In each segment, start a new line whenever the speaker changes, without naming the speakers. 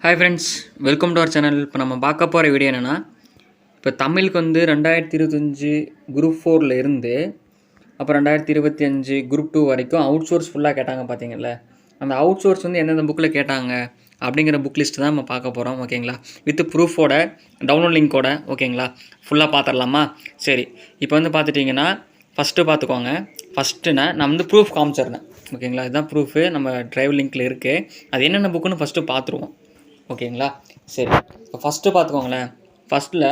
Hi friends, welcome to our channel. இப்போ நம்ம பார்க்க போகிற வீடியோ என்னென்னா, இப்போ தமிழுக்கு வந்து 2025 குரூப் 4ல் இருந்து அப்புறம் 2025 குரூப் 2 வரைக்கும் அவுட் சோர்ஸ் ஃபுல்லாக கேட்டாங்க பார்த்தீங்கல்ல. அந்த அவுட் சோர்ஸ் வந்து எந்தெந்த புக்கில் கேட்டாங்க அப்படிங்கிற புக் லிஸ்ட்டு தான் நம்ம பார்க்க போகிறோம். ஓகேங்களா, வித் ப்ரூஃபோட டவுன்லோட் லிங்க்கோட. ஓகேங்களா, ஃபுல்லாக பார்த்துடலாமா? சரி, இப்போ வந்து பார்த்துட்டிங்கன்னா ஃபஸ்ட்டு பார்த்துக்கோங்க. ஃபஸ்ட்டு நான் வந்து ப்ரூஃப் காமிச்சிருந்தேன். ஓகேங்களா, இதுதான் ப்ரூஃபு நம்ம ட்ரைவ் லிங்க்கில் இருக்குது. அது என்னென்ன புக்குன்னு ஃபஸ்ட்டு பார்த்துருவோம். ஓகேங்களா, சரி, இப்போ ஃபஸ்ட்டு பார்த்துக்கோங்களேன். ஃபஸ்ட்டில்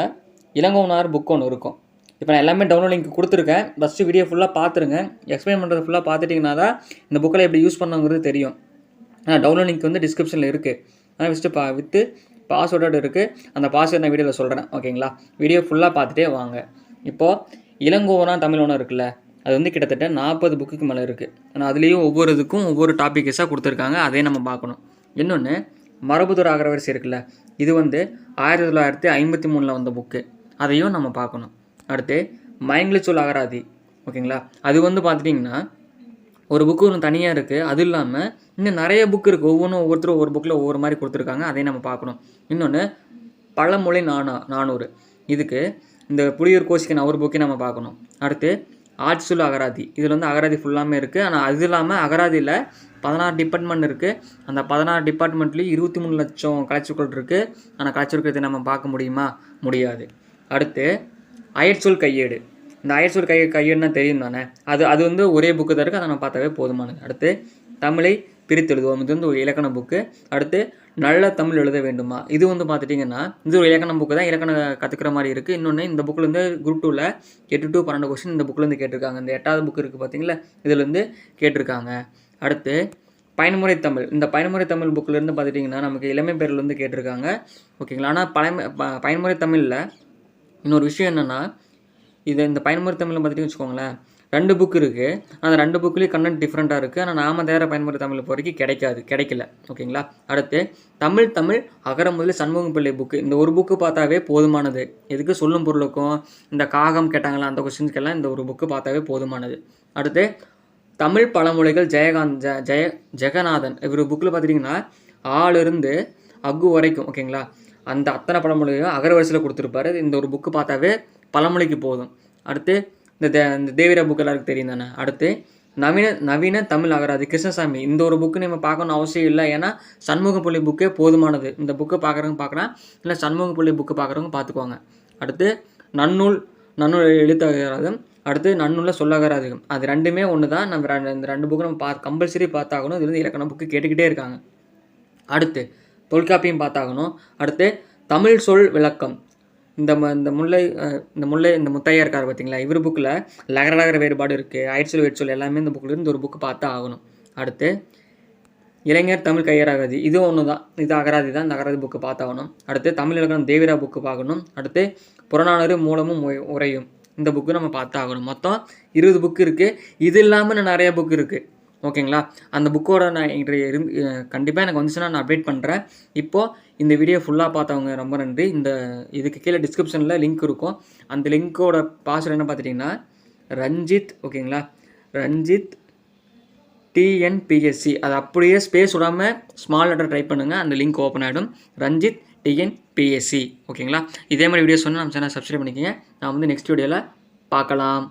இளங்கோவனார் புக் ஒன்று இருக்கும். இப்போ நான் எல்லாமே டவுன்லோட் லிங்க் கொடுத்துருக்கேன். ஃபஸ்ட்டு வீடியோ ஃபுல்லாக பார்த்துருங்க. எக்ஸ்பிளைன் பண்ணுறது ஃபுல்லாக பார்த்துட்டிங்கன்னா தான் இந்த புக்கில் எப்படி யூஸ் பண்ணுங்கிறது தெரியும். டவுன்லோட் லிங்க் வந்து டிஸ்கிரிப்ஷனில் இருக்குது. ஆனால் ஃபஸ்ட்டு வித்து பாஸ்வேர்டோடு இருக்குது. அந்த பாஸ்வேர்ட் நான் வீடியோவில் சொல்கிறேன். ஓகேங்களா, வீடியோ ஃபுல்லாக பார்த்துட்டே வாங்க. இப்போது இளங்கோவனா தமிழ் ஒன்று இருக்குல்ல, அது வந்து கிட்டத்தட்ட 40 புக்குக்கு மேலே இருக்குது. ஆனால் அதுலேயும் ஒவ்வொரு இதுக்கும் ஒவ்வொரு டாப்பிக்ஸாக கொடுத்துருக்காங்க. அதையும் நம்ம பார்க்கணும். இன்னொன்று மரபுதூர் அகரவரிசை இருக்குல்ல, இது வந்து 1953 வந்த புக்கு. அதையும் நம்ம பார்க்கணும். அடுத்து மயங்கிலிச்சொல் அகராதி. ஓகேங்களா, அது வந்து பார்த்துட்டிங்கன்னா ஒரு புக்கு ஒன்று தனியாக இருக்குது. அது இல்லாமல் இன்னும் நிறைய புக்கு இருக்குது. ஒவ்வொருத்தரும் ஒவ்வொரு புக்கில் ஒவ்வொரு மாதிரி கொடுத்துருக்காங்க. அதையும் நம்ம பார்க்கணும். இன்னொன்று பழமொழி 400. இதுக்கு இந்த புலியூர் கோசிக்கன் அவர் புக்கையும் நம்ம பார்க்கணும். அடுத்து ஆட்சிச்சொல் அகராதி. இதில் வந்து அகராதி ஃபுல்லாமே இருக்குது. ஆனால் அது இல்லாமல் அகராதியில் 16 டிபார்ட்மெண்ட் இருக்குது. அந்த 16 டிபார்ட்மெண்ட்லேயும் 23 லட்சம் கலைச்சொற்கள் இருக்குது. ஆனால் கலைச்சொற்களை நம்ம பார்க்க முடியுமா? முடியாது. அடுத்து அயற்சொல் கையேடு. இந்த அயற்சொல் கையேடுனா தெரியும் தானே, அது வந்து ஒரே புக்கு தான் இருக்குது. அதை நம்ம பார்த்தாவே போதுமானது. அடுத்து தமிழை பிரித்தெழுதுவோம். இது வந்து ஒரு இலக்கண புக்கு. அடுத்து நல்ல தமிழ் எழுத வேண்டுமா, இது வந்து பார்த்துட்டிங்கன்னா இது ஒரு இலக்கண புக்கு தான். இலக்கணம் கற்றுக்கிற மாதிரி இருக்குது. இன்னொன்று இந்த புக்கில் வந்து குரூப் 2ல் 8 to 12 கொஸ்டின் இந்த புக்கிலேருந்து கேட்டிருக்காங்க. இந்த 8வது புக்கு இருக்குது பார்த்தீங்களா, இதிலேருந்து கேட்டிருக்காங்க. அடுத்து பயன்முறை தமிழ். இந்த பயன்முறை தமிழ் புக்கிலேருந்து பார்த்துட்டிங்கன்னா நமக்கு இளமை பேர்லேருந்து கேட்டிருக்காங்க. ஓகேங்களா, ஆனால் பயன்முறை தமிழில் இன்னொரு விஷயம் என்னென்னா, இந்த பயன்முறை தமிழில் பார்த்துட்டிங்கன்னு வச்சுக்கோங்களேன், 2 புக்கு இருக்குது. அந்த 2 புக்லேயும் கண்டென்ட் டிஃப்ரெண்ட்டாக இருக்குது. ஆனால் நாம தேர பயன்முறை தமிழ் இப்போ வரைக்கும் கிடைக்கல. ஓகேங்களா, அடுத்து தமிழ் அகர முதல் சண்முகம் பிள்ளை புக்கு. இந்த ஒரு புக்கு பார்த்தாவே போதுமானது. எதுக்கு சொல்லும் பொருளுக்கும் இந்த காகம் கேட்டாங்களா அந்த கொஸ்டின்ஸ்க்கெல்லாம் இந்த ஒரு புக்கு பார்த்தாவே போதுமானது. அடுத்து தமிழ் பழமொழிகள் ஜெகநாதன். இவர் புக்கில் பார்த்துட்டிங்கன்னா ஆளிருந்து அக்கு வரைக்கும். ஓகேங்களா, அந்த அத்தனை பழமொழிகளும் அகரவரிசையில் கொடுத்துருப்பாரு. இந்த ஒரு புக்கு பார்த்தாவே பழமொழிக்கு போதும். அடுத்து இந்த தேவிரா புக்கு எல்லாருக்கும் தெரியும் தானே. அடுத்து நவீன தமிழ் அகராதி கிருஷ்ணசாமி. இந்த ஒரு புக்கு நம்ம பார்க்கணும் அவசியம் இல்லை. ஏன்னா சண்முகப்புள்ளி புக்கே போதுமானது. இந்த புக்கை பார்க்குறவங்க பார்க்கலாம், இல்லை சண்முகப்புள்ளி புக்கு பார்க்குறவங்க பார்த்துக்குவாங்க. அடுத்து நன்னூல் எழுத்து அகராதம். அடுத்து நன்னூலில் சொல்லகராதிகம். அது ரெண்டுமே ஒன்று தான். நம்ம இந்த 2 புக்கு நம்ம கம்பல்சரி பார்த்தாகணும். இது வந்து இலக்கண புக்கு கேட்டுக்கிட்டே இருக்காங்க. அடுத்து தொல்காப்பியம் பார்த்தாகணும். அடுத்து தமிழ் சொல் விளக்கம். இந்த முத்தையா இருக்கார் பார்த்தீங்களா, இவர் புக்கில் லகர வேறுபாடு இருக்குது, அயற்சொல் வேர்ச்சொல் எல்லாமே இந்த புக்கிலேருந்து ஒரு புக்கு பார்த்தா ஆகணும். அடுத்து இளைஞர் தமிழ் கையராகதி. இது ஒன்று தான், இது அகராதி தான். இந்த அகராதி புக்கு பார்த்தாகணும். அடுத்து தமிழ் இலக்கணம் தேவிரா புக்கு பார்க்கணும். அடுத்து புறநானூறு மூலமும் உரையும். இந்த புக்கு நம்ம பார்த்தாகணும். மொத்தம் 20 புக்கு இருக்குது. இது இல்லாமல் நான் நிறைய புக்கு இருக்குது. ஓகேங்களா, அந்த புக்கோட நான் கண்டிப்பாக எனக்கு வந்துச்சுன்னா நான் அப்டேட் பண்ணுறேன். இப்போது இந்த வீடியோ ஃபுல்லாக பார்த்தவங்க ரொம்ப நன்றி. இதுக்கு கீழே டிஸ்கிரிப்ஷனில் லிங்க் இருக்கும். அந்த லிங்க்கோட பாஸ்வேர்டு என்ன பார்த்துட்டிங்கன்னா ரஞ்சித். ஓகேங்களா, ரஞ்சித் TNPSC. அது அப்படியே ஸ்பேஸ் விடாமல் ஸ்மால் லெட்டர் டைப் பண்ணுங்கள், அந்த லிங்க் ஓப்பன் ஆகிடும். ரஞ்சித் TNPSC. ஓகேங்களா, இதே மாதிரி வீடியோஸ் வந்து நம்ம சேனல் சப்ஸ்கிரைப் பண்ணிக்கோங்க. நான் வந்து நெக்ஸ்ட் வீடியோவில் பார்க்கலாம்.